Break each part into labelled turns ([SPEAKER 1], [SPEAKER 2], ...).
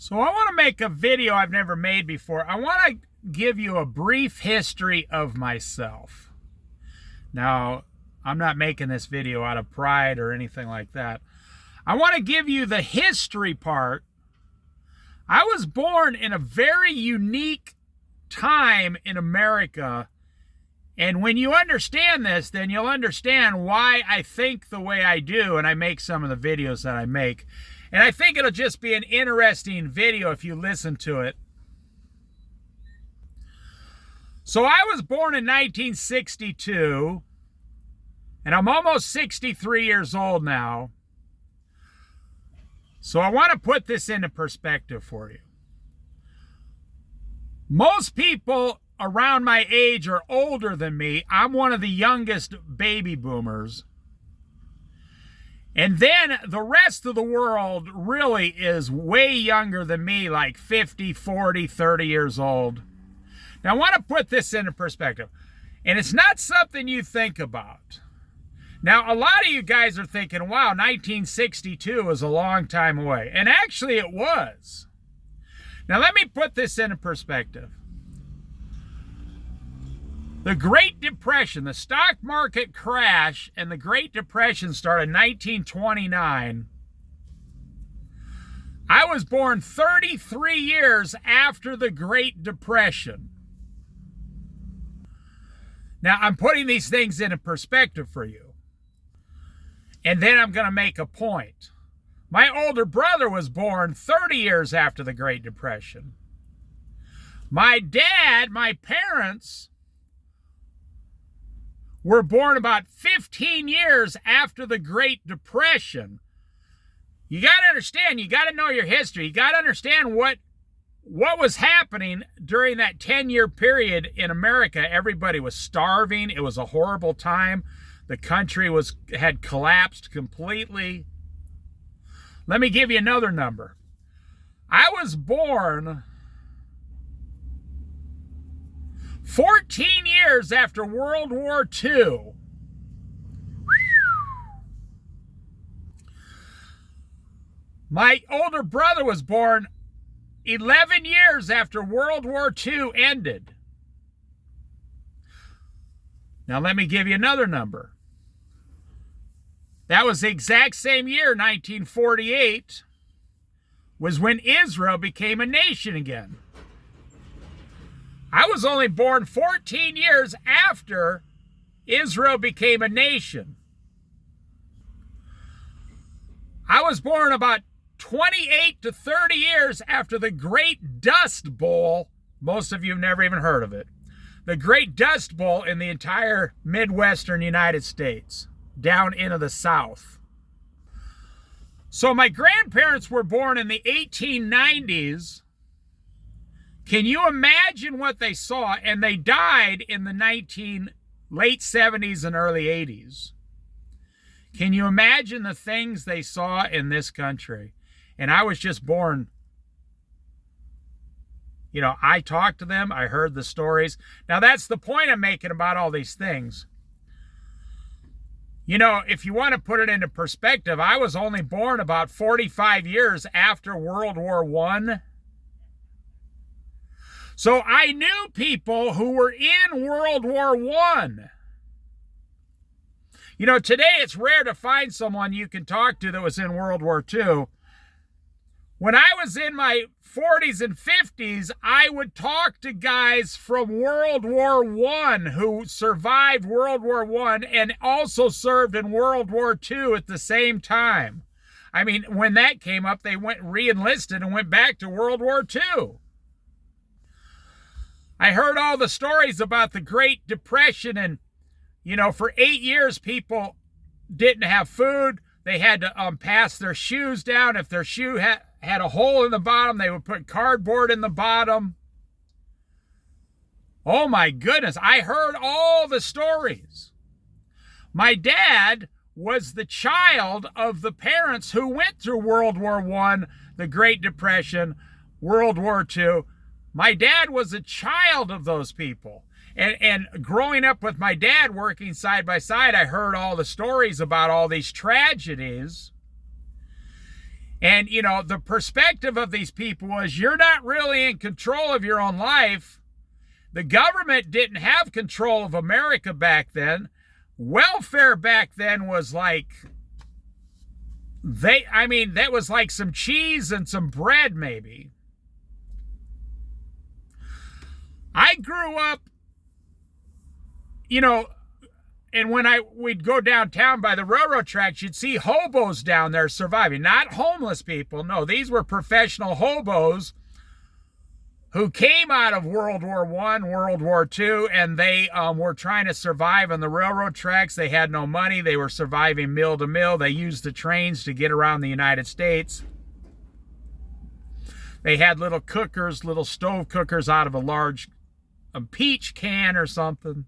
[SPEAKER 1] So I want to make a video I've never made before. I want to give you a brief history of myself. Now, I'm not making this video out of pride or anything like that. I want to give you the history part. I was born in a very unique time in America. And when you understand this, then you'll understand why I think the way I do and I make some of the videos that I make. And I think it'll just be an interesting video if you listen to it. So I was born in 1962, and I'm almost 63 years old now. So I want to put this into perspective for you. Most people around my age are older than me. I'm one of the youngest baby boomers. And then the rest of the world really is way younger than me, like 50, 40, 30 years old. Now, I want to put this into perspective. And it's not something you think about. Now, a lot of you guys are thinking, wow, 1962 is a long time away. And actually, it was. Now, let me put this into perspective. The Great Depression, the stock market crash, and the Great Depression started in 1929. I was born 33 years after the Great Depression. Now, I'm putting these things into perspective for you. And then I'm going to make a point. My older brother was born 30 years after the Great Depression. My dad, my parents, were born about 15 years after the Great Depression. You got to understand, you got to know your history. You got to understand what was happening during that 10-year period in America. Everybody was starving. It was a horrible time. The country had collapsed completely. Let me give you another number. I was born 14 years after World War II. My older brother was born 11 years after World War II ended. Now let me give you another number. That was the exact same year, 1948, was when Israel became a nation again. I was only born 14 years after Israel became a nation. I was born about 28 to 30 years after the Great Dust Bowl. Most of you have never even heard of it. The Great Dust Bowl in the entire Midwestern United States, down into the South. So my grandparents were born in the 1890s. Can you imagine what they saw? And they died in the late 70s and early 80s. Can you imagine the things they saw in this country? And I was just born. You know, I talked to them. I heard the stories. Now, that's the point I'm making about all these things. You know, if you want to put it into perspective, I was only born about 45 years after World War I. So I knew people who were in World War I. You know, today it's rare to find someone you can talk to that was in World War II. When I was in my 40s and 50s, I would talk to guys from World War I who survived World War I and also served in World War II at the same time. I mean, when that came up, they re-enlisted and went back to World War II. I heard all the stories about the Great Depression, and, you know, for 8 years, people didn't have food. They had to pass their shoes down. If their shoe had a hole in the bottom, they would put cardboard in the bottom. Oh my goodness, I heard all the stories. My dad was the child of the parents who went through World War I, the Great Depression, World War II. My dad was a child of those people. And growing up with my dad working side by side, I heard all the stories about all these tragedies. And, you know, the perspective of these people was you're not really in control of your own life. The government didn't have control of America back then. Welfare back then was like, that was like some cheese and some bread, maybe. I grew up, you know, and when we'd go downtown by the railroad tracks, you'd see hobos down there surviving. Not homeless people. No, these were professional hobos who came out of World War I, World War II, and they were trying to survive on the railroad tracks. They had no money. They were surviving mill to mill. They used the trains to get around the United States. They had little cookers, little stove cookers out of a large peach can or something.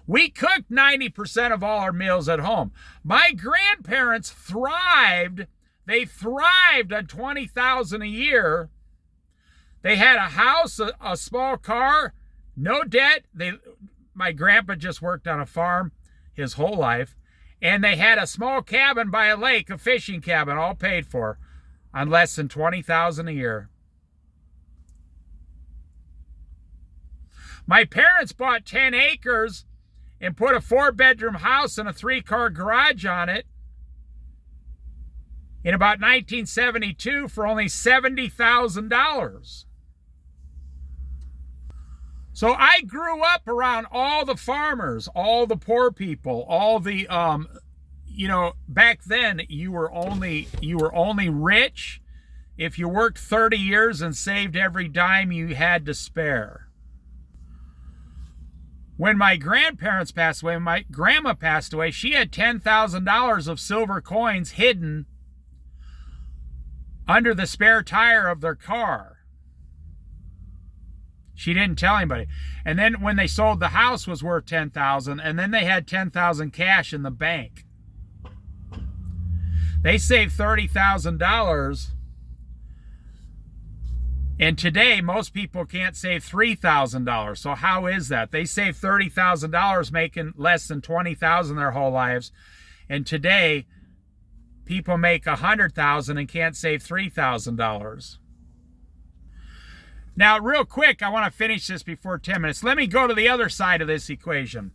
[SPEAKER 1] We cooked 90% of all our meals at home. My grandparents thrived. They thrived on $20,000 a year. They had a house, a small car, no debt. My grandpa just worked on a farm his whole life. And they had a small cabin by a lake, a fishing cabin, all paid for, on less than $20,000 a year. My parents bought 10 acres and put a 4-bedroom house and a 3-car garage on it in about 1972 for only $70,000. So I grew up around all the farmers, all the poor people, all the, you know, back then you were only rich if you worked 30 years and saved every dime you had to spare. When my grandparents passed away, when my grandma passed away, she had $10,000 of silver coins hidden under the spare tire of their car. She didn't tell anybody. And then when they sold the house was worth $10,000, and then they had $10,000 cash in the bank. They saved $30,000. And today, most people can't save $3,000. So how is that? They saved $30,000 making less than $20,000 their whole lives. And today, people make $100,000 and can't save $3,000. Now, real quick, I want to finish this before 10 minutes. Let me go to the other side of this equation.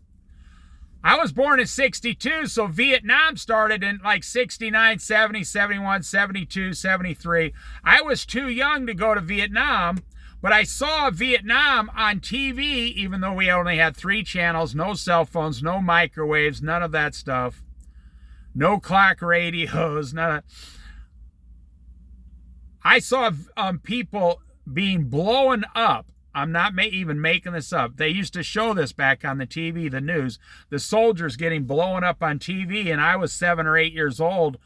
[SPEAKER 1] I was born in 62, so Vietnam started in like 69, 70, 71, 72, 73. I was too young to go to Vietnam, but I saw Vietnam on TV, even though we only had 3 channels, no cell phones, no microwaves, none of that stuff. No clock radios, none of that. I saw people being blown up. I'm not even making this up. They used to show this back on the TV, the news. The soldiers getting blown up on TV, and I was 7 or 8 years old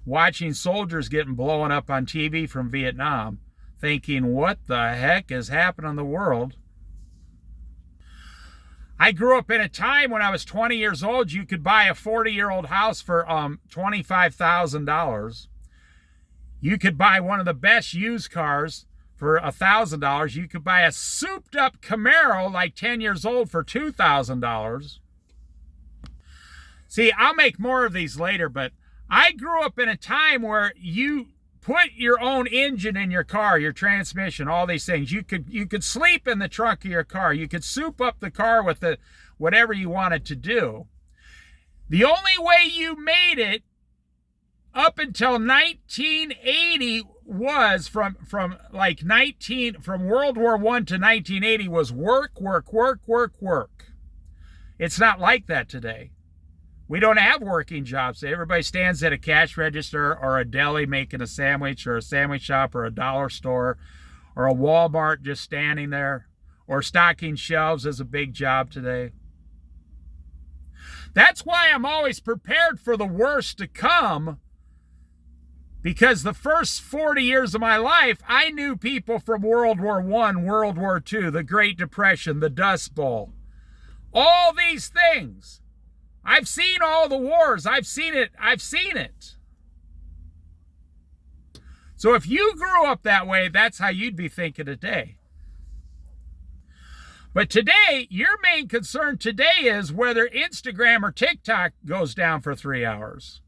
[SPEAKER 1] watching soldiers getting blown up on TV from Vietnam, thinking, what the heck is happening in the world? I grew up in a time when I was 20 years old, you could buy a 40-year-old house for $25,000. You could buy one of the best used cars for $1,000. You could buy a souped-up Camaro like 10 years old for $2,000. See, I'll make more of these later, but I grew up in a time where you put your own engine in your car, your transmission, all these things. You could sleep in the trunk of your car. You could soup up the car with whatever you wanted to do. The only way you made it up until 1980 was from World War I to 1980 was work. It's not like that today. We don't have working jobs. Everybody stands at a cash register or a deli making a sandwich, or a sandwich shop, or a dollar store, or a Walmart just standing there, or stocking shelves is a big job today. That's why I'm always prepared for the worst to come, because the first 40 years of my life, I knew people from World War I, World War II, the Great Depression, the Dust Bowl. All these things. I've seen all the wars. I've seen it. So if you grew up that way, that's how you'd be thinking today. But today, your main concern today is whether Instagram or TikTok goes down for 3 hours.